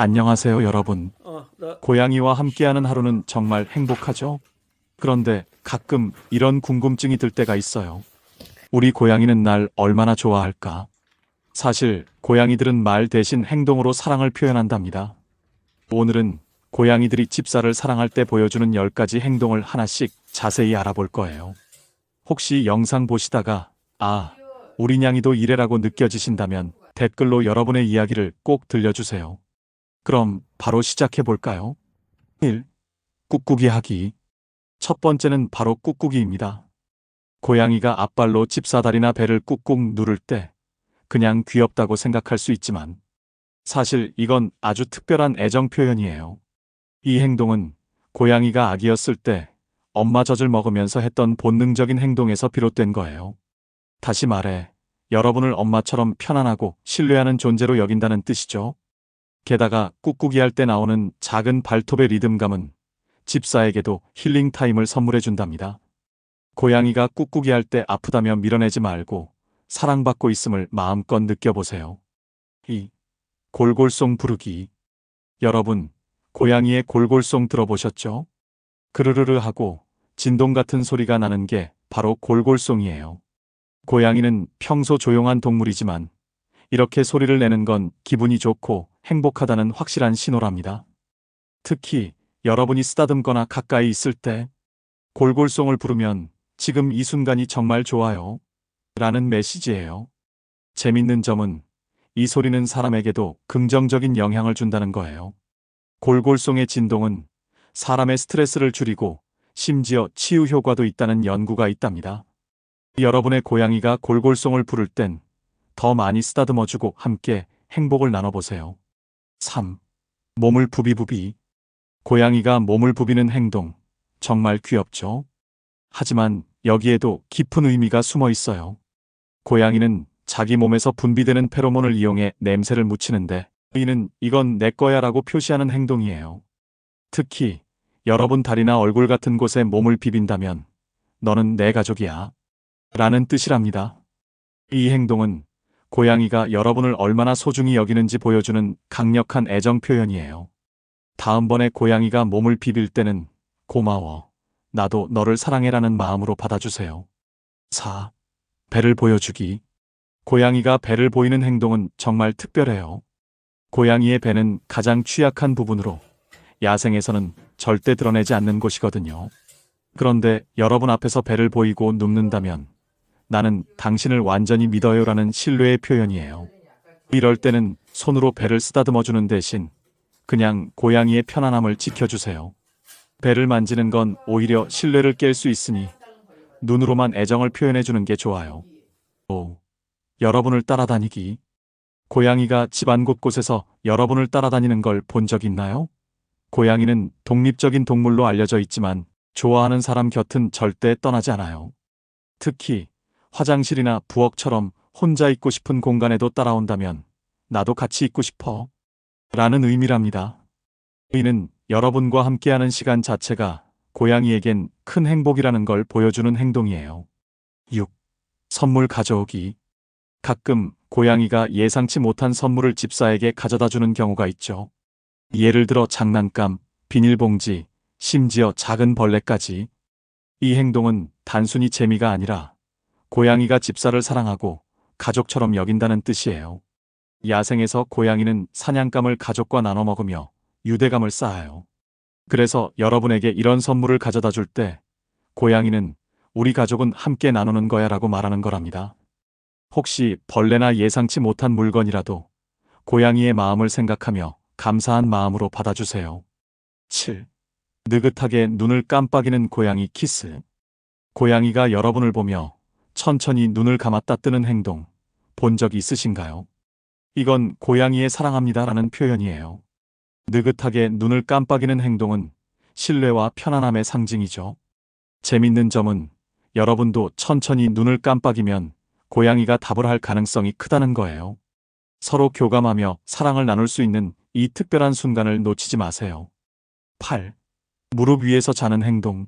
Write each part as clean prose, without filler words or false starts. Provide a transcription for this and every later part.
안녕하세요, 여러분. 나 고양이와 함께하는 하루는 정말 행복하죠? 그런데 가끔 이런 궁금증이 들 때가 있어요. 우리 고양이는 날 얼마나 좋아할까? 사실 고양이들은 말 대신 행동으로 사랑을 표현한답니다. 오늘은 고양이들이 집사를 사랑할 때 보여주는 10가지 행동을 하나씩 자세히 알아볼 거예요. 혹시 영상 보시다가 우리 냥이도 이래라고 느껴지신다면 댓글로 여러분의 이야기를 꼭 들려주세요. 그럼 바로 시작해 볼까요? 1. 꾹꾹이 하기. 첫 번째는 바로 꾹꾹이입니다. 고양이가 앞발로 집사다리나 배를 꾹꾹 누를 때 그냥 귀엽다고 생각할 수 있지만 사실 이건 아주 특별한 애정 표현이에요. 이 행동은 고양이가 아기였을 때 엄마 젖을 먹으면서 했던 본능적인 행동에서 비롯된 거예요. 다시 말해, 여러분을 엄마처럼 편안하고 신뢰하는 존재로 여긴다는 뜻이죠. 게다가 꾹꾹이 할 때 나오는 작은 발톱의 리듬감은 집사에게도 힐링 타임을 선물해 준답니다. 고양이가 꾹꾹이 할 때 아프다며 밀어내지 말고 사랑받고 있음을 마음껏 느껴보세요. 2. 골골송 부르기. 여러분, 고양이의 골골송 들어보셨죠? 그르르르 하고 진동 같은 소리가 나는 게 바로 골골송이에요. 고양이는 평소 조용한 동물이지만 이렇게 소리를 내는 건 기분이 좋고 행복하다는 확실한 신호랍니다. 특히 여러분이 쓰다듬거나 가까이 있을 때 골골송을 부르면 지금 이 순간이 정말 좋아요 라는 메시지예요. 재밌는 점은 이 소리는 사람에게도 긍정적인 영향을 준다는 거예요. 골골송의 진동은 사람의 스트레스를 줄이고 심지어 치유 효과도 있다는 연구가 있답니다. 여러분의 고양이가 골골송을 부를 땐 더 많이 쓰다듬어주고 함께 행복을 나눠보세요. 3. 몸을 부비부비. 고양이가 몸을 부비는 행동, 정말 귀엽죠? 하지만 여기에도 깊은 의미가 숨어 있어요. 고양이는 자기 몸에서 분비되는 페로몬을 이용해 냄새를 묻히는데 이건 내 거야 라고 표시하는 행동이에요. 특히 여러분 다리나 얼굴 같은 곳에 몸을 비빈다면 너는 내 가족이야 라는 뜻이랍니다. 이 행동은 고양이가 여러분을 얼마나 소중히 여기는지 보여주는 강력한 애정 표현이에요. 다음번에 고양이가 몸을 비빌 때는 고마워, 나도 너를 사랑해라는 마음으로 받아주세요. 4. 배를 보여주기. 고양이가 배를 보이는 행동은 정말 특별해요. 고양이의 배는 가장 취약한 부분으로 야생에서는 절대 드러내지 않는 곳이거든요. 그런데 여러분 앞에서 배를 보이고 눕는다면 나는 당신을 완전히 믿어요라는 신뢰의 표현이에요. 이럴 때는 손으로 배를 쓰다듬어주는 대신 그냥 고양이의 편안함을 지켜주세요. 배를 만지는 건 오히려 신뢰를 깰 수 있으니 눈으로만 애정을 표현해주는 게 좋아요. 5. 여러분을 따라다니기. 고양이가 집안 곳곳에서 여러분을 따라다니는 걸 본 적 있나요? 고양이는 독립적인 동물로 알려져 있지만 좋아하는 사람 곁은 절대 떠나지 않아요. 특히 화장실이나 부엌처럼 혼자 있고 싶은 공간에도 따라온다면 나도 같이 있고 싶어 라는 의미랍니다. 이는 여러분과 함께하는 시간 자체가 고양이에겐 큰 행복이라는 걸 보여주는 행동이에요. 6. 선물 가져오기. 가끔 고양이가 예상치 못한 선물을 집사에게 가져다 주는 경우가 있죠. 예를 들어 장난감, 비닐봉지, 심지어 작은 벌레까지. 이 행동은 단순히 재미가 아니라 고양이가 집사를 사랑하고 가족처럼 여긴다는 뜻이에요. 야생에서 고양이는 사냥감을 가족과 나눠 먹으며 유대감을 쌓아요. 그래서 여러분에게 이런 선물을 가져다 줄 때 고양이는 우리 가족은 함께 나누는 거야 라고 말하는 거랍니다. 혹시 벌레나 예상치 못한 물건이라도 고양이의 마음을 생각하며 감사한 마음으로 받아주세요. 7. 느긋하게 눈을 깜빡이는 고양이 키스. 고양이가 여러분을 보며 천천히 눈을 감았다 뜨는 행동 본 적 있으신가요? 이건 고양이의 사랑합니다라는 표현이에요. 느긋하게 눈을 깜빡이는 행동은 신뢰와 편안함의 상징이죠. 재밌는 점은 여러분도 천천히 눈을 깜빡이면 고양이가 답을 할 가능성이 크다는 거예요. 서로 교감하며 사랑을 나눌 수 있는 이 특별한 순간을 놓치지 마세요. 8. 무릎 위에서 자는 행동.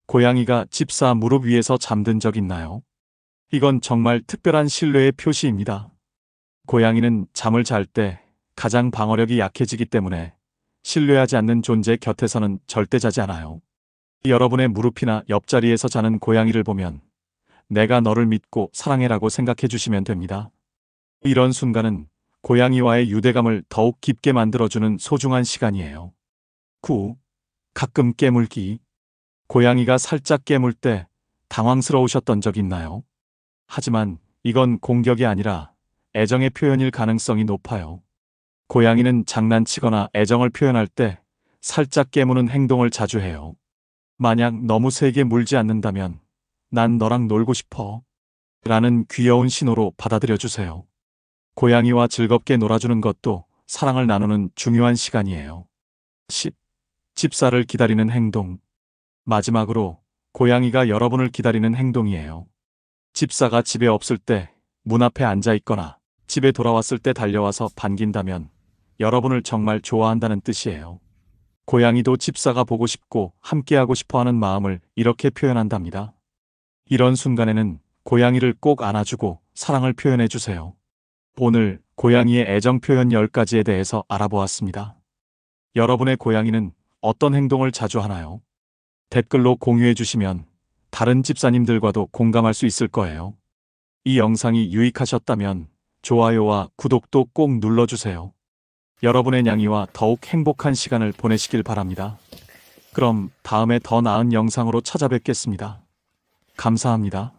고양이가 집사 무릎 위에서 잠든 적 있나요? 이건 정말 특별한 신뢰의 표시입니다. 고양이는 잠을 잘 때 가장 방어력이 약해지기 때문에 신뢰하지 않는 존재 곁에서는 절대 자지 않아요. 여러분의 무릎이나 옆자리에서 자는 고양이를 보면 내가 너를 믿고 사랑해라고 생각해 주시면 됩니다. 이런 순간은 고양이와의 유대감을 더욱 깊게 만들어주는 소중한 시간이에요. 9. 가끔 깨물기. 고양이가 살짝 깨물 때 당황스러우셨던 적 있나요? 하지만 이건 공격이 아니라 애정의 표현일 가능성이 높아요. 고양이는 장난치거나 애정을 표현할 때 살짝 깨무는 행동을 자주 해요. 만약 너무 세게 물지 않는다면 난 너랑 놀고 싶어 라는 귀여운 신호로 받아들여 주세요. 고양이와 즐겁게 놀아주는 것도 사랑을 나누는 중요한 시간이에요. 10. 집사를 기다리는 행동. 마지막으로 고양이가 여러분을 기다리는 행동이에요. 집사가 집에 없을 때 문 앞에 앉아 있거나 집에 돌아왔을 때 달려와서 반긴다면 여러분을 정말 좋아한다는 뜻이에요. 고양이도 집사가 보고 싶고 함께하고 싶어 하는 마음을 이렇게 표현한답니다. 이런 순간에는 고양이를 꼭 안아주고 사랑을 표현해 주세요. 오늘 고양이의 애정 표현 10가지에 대해서 알아보았습니다. 여러분의 고양이는 어떤 행동을 자주 하나요? 댓글로 공유해 주시면 다른 집사님들과도 공감할 수 있을 거예요. 이 영상이 유익하셨다면 좋아요와 구독도 꼭 눌러주세요. 여러분의 냥이와 더욱 행복한 시간을 보내시길 바랍니다. 그럼 다음에 더 나은 영상으로 찾아뵙겠습니다. 감사합니다.